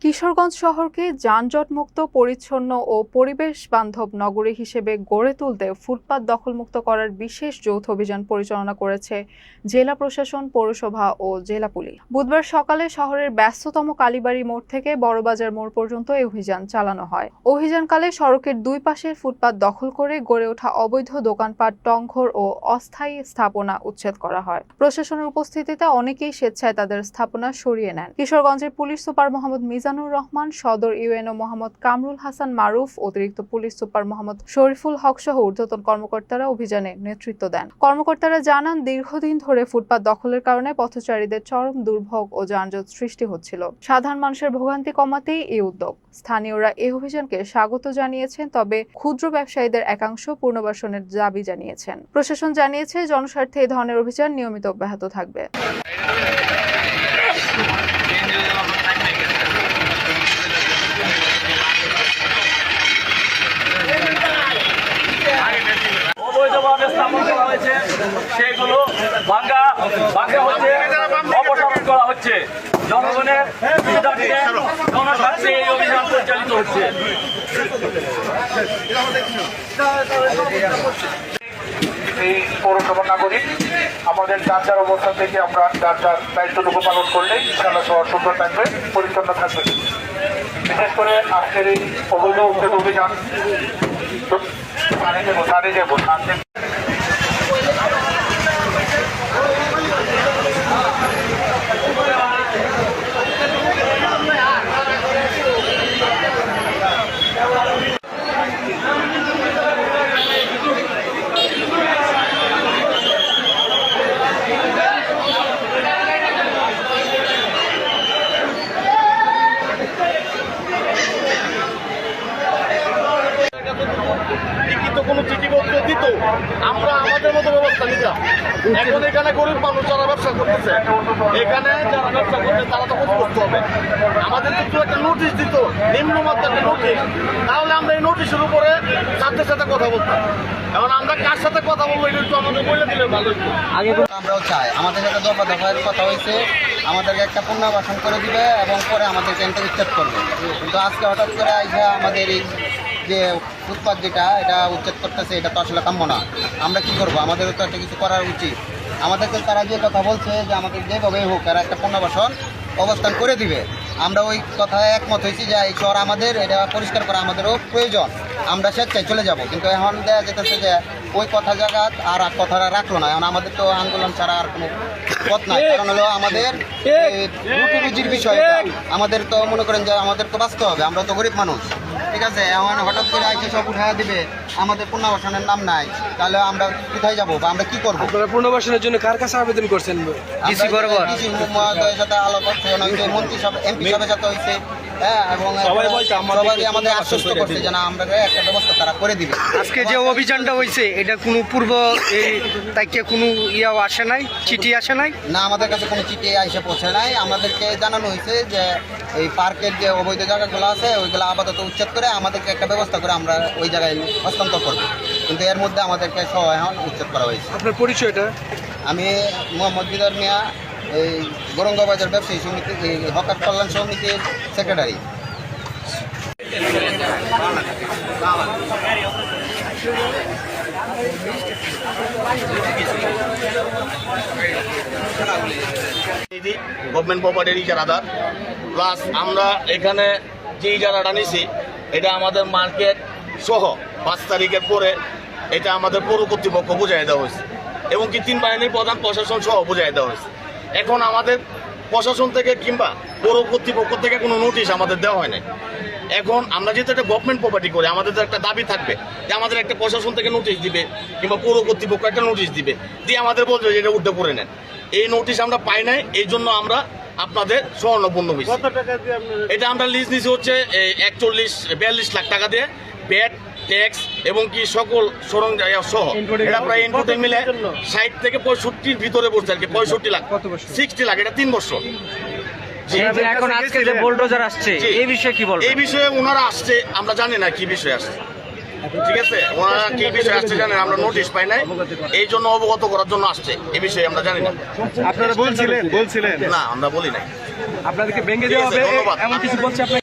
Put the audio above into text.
কিশোরগঞ্জ শহরকে যানজটমুক্ত, পরিচ্ছন্ন ও পরিবেশ বান্ধব নগরী হিসেবে গড়ে তুলতে ফুটপাত দখলমুক্ত করার বিশেষ যৌথ অভিযান পরিচালনা করেছে জেলা প্রশাসন, পৌরসভা ও জেলা পুলিশ। বুধবার সকালে শহরের ব্যস্ততম কালীবাড়ি মোড় থেকে বড়বাজার মোড় পর্যন্ত এই অভিযান চালানো হয়। অভিযানকালে সড়কের দুই পাশের ফুটপাত দখল করে গড়ে ওঠা অবৈধ দোকানপাট, টংঘর ও অস্থায়ী স্থাপনা উচ্ছেদ করা হয়। প্রশাসনের উপস্থিতিতে অনেকেই স্বেচ্ছায় তাদের স্থাপনা সরিয়ে নেন। কিশোরগঞ্জের পুলিশ সুপার মোহাম্মদ মিজানুর রহমান, সদর ইউএনও মোহাম্মদ কামরুল হাসান মারুফ, অতিরিক্ত পুলিশ সুপার মোহাম্মদ শরীফুল হক সহ ঊর্ধ্বতন কর্মকর্তারা অভিযানে নেতৃত্ব দেন। কর্মকর্তারা জানান, দীর্ঘদিন ধরে ফুটপাত দখলের কারণে পথচারীদের চরম দুর্ভোগ ও যানজট সৃষ্টি হচ্ছিল। সাধারণ মানুষের ভোগান্তি কমাতেই এই উদ্যোগ। স্থানীয়রা এই অভিযানকে স্বাগত জানিয়েছেন, তবে ক্ষুদ্র ব্যবসায়ীদের একাংশ পুনর্বাসনের দাবি জানিয়েছেন। প্রশাসন জানিয়েছে, জনস্বার্থে এই ধরনের অভিযান নিয়মিত অব্যাহত থাকবে। সেগুলো ভাঙ্গা হচ্ছে, অপসারণ করা হচ্ছে। জনগণের জনস্বার্থে এই অভিযান পরিচালিত হচ্ছে। এই পৌরসভার নাগরিক আমাদের যার যার অবস্থান থেকে আমরা যার যার দায়িত্বটুকু পালন করলে ইনশাআল্লাহ শহর সুন্দর থাকবে, পরিচ্ছন্ন থাকবে। বিশেষ করে আজকের এই অবৈধ উচ্ছেদ অভিযান সারে যাবো। কোনো চিঠিপত্র দিত, আমরা আমাদের মতো ব্যবস্থা নিতাম। এখন এখানে গরিব মানুষ যারা ব্যবসা করতেছে, এখানে যারা ব্যবসা করছে তারা তো কিছু করতে হবে। আমাদের কিছু একটা নোটিশ দিত, নিম্নমাত্রার নোটিশ, তাহলে আমরা এই নোটিশের উপরে তাদের সাথে কথা বলতাম। এখন আমরা কার সাথে কথা বলবো এটা একটু আমাদের বলে দিলে ভালো হতো। আগে আমরাও চাই, আমাদের একটা দফা দফার কথা হয়েছে, আমাদেরকে একটা পুনর্বাসন করে দিবে এবং পরে আমাদেরকে উচ্ছেদ করবে। কিন্তু আজকে হঠাৎ করে আইসা আমাদের এই যে ফুটপাত যেটা এটা উচ্ছেদ করতেছে, এটা তো আসলে কাম্য না। আমরা কি করব? আমাদেরও তো একটা কিছু করার উচিত। আমাদেরকে তারা যে কথা বলছে যে আমাদের যেভাবে হোক এরা একটা পুনর্বাসন অবস্থান করে দিবে, আমরা ওই কথায় একমত হয়েছি যে এই শহর আমাদের, এটা পরিষ্কার করা আমাদেরও প্রয়োজন। আমরা স্বেচ্ছায় চলে যাব, কিন্তু এখন দেখা যেতেছে যে ওই কথা জায়গা আর কথাটা রাখলো না। এখন আমাদের তো আন্দোলন ছাড়া আর কোনো পথ নাই। কারণ হলো আমাদের রুটি রুজির বিষয়, আমাদের তো মনে করেন যে আমাদের তো বাঁচতে হবে, আমরা তো গরিব মানুষ। ঠিক আছে, এখন হঠাৎ করে আইসে সব উঠাইয়া দিবে, আমাদের পুনর্বাসনের নাম নাই, তাহলে আমরা কোথায় যাবো বা আমরা কি করবো? পুনর্বাসনের জন্য কার কাছে আবেদন করছেন? ডিসি মহোদয়ের সাথে আলাপ হচ্ছে, মন্ত্রী সব এমপি সাহেবের সাথে হয়েছে। হ্যাঁ, এবং সবাই আমাদের আশ্বস্ত করছে যে না, আমরা একটা ব্যবস্থা তারা করে দিবে। আজকে যে অভিযানটা হয়েছে এটা কোনো পূর্ব তাকে কোনো ইয়াও আসে নাই, চিঠি আসে নাই? না, আমাদের কাছে কোনো চিঠি এসে পৌঁছে নাই। আমাদেরকে জানানো হয়েছে যে এই পার্কের যে অবৈধ জায়গাগুলো আছে ওইগুলো আপাতত উচ্ছেদ করে আমাদেরকে একটা ব্যবস্থা করে আমরা ওই জায়গায় হস্তান্তর করবো, কিন্তু এর মধ্যে আমাদেরকে সহ এখন উচ্ছেদ করা হয়েছে। আপনার পরিচয়টা? আমি মোহাম্মদ বিদর মিয়া, এই গৌরঙ্গবাজার ব্যবসায়ী সমিতি, হকার কল্যাণ সমিতির সেক্রেটারি। গভর্নমেন্ট প্রপার্টির ইজারাদার প্লাস আমরা এখানে যে ইজারাটা নিছি এটা আমাদের মার্কেট সহ 5 তারিখের পরে এটা আমাদের পৌর কর্তৃপক্ষ বুঝাই দেওয়া হয়েছে এবং কি 3 বাহিনীর প্রধান প্রশাসন সহ বুঝাই দেওয়া হয়েছে। এখন আমাদের প্রশাসন থেকে কিংবা পৌর কর্তৃপক্ষ থেকে কোনো নোটিশ আমাদের দেওয়া হয় না। এখন আমরা যেহেতু একটা গভর্নমেন্ট প্রপার্টি করি, আমাদের তো একটা দাবি থাকবে যে আমাদের একটা প্রশাসন থেকে নোটিশ দিবে কিংবা পৌর কর্তৃপক্ষ একটা নোটিশ দিবে, দিয়ে আমাদের বলছে যে এটা উঠে পড়ে নেন। এই নোটিশ আমরা পাই নাই, এই জন্য আমরা আপনাদের স্বর্ণপূর্ণ হয়েছি। এটা আমরা লিজ নিছি হচ্ছে 42 লাখ টাকা দিয়ে, ব্যাট, ট্যাক্স এবং কি সকল সরঞ্জাম সহ এটা প্রায় ইনপুটে মিলে 60 থেকে 65 ভিতরে পড়ছে আর কি। 65 লাখ, 60 লাখ, এটা 3 বছর। এখন আজকে যে বুলডোজার আসছে এই বিষয়ে কি বলবেন? এই বিষয়ে ওনারা আসছে, আমরা জানি না কি বিষয় আসছে। ঠিক আছে, ওনারা কি বিষয় আসছে জানেন, আমরা নোটিশ পাই নাই, এই জন্য অবগত করার জন্য আসছে। এই বিষয়ে আমরা জানি না। আপনারা বলছিলেন? না, আমরা বলি নাই। আপনাদেরকে ভেঙে দেওয়া হবে ধন্যবাদ। এমন কিছু বলছে আপনার?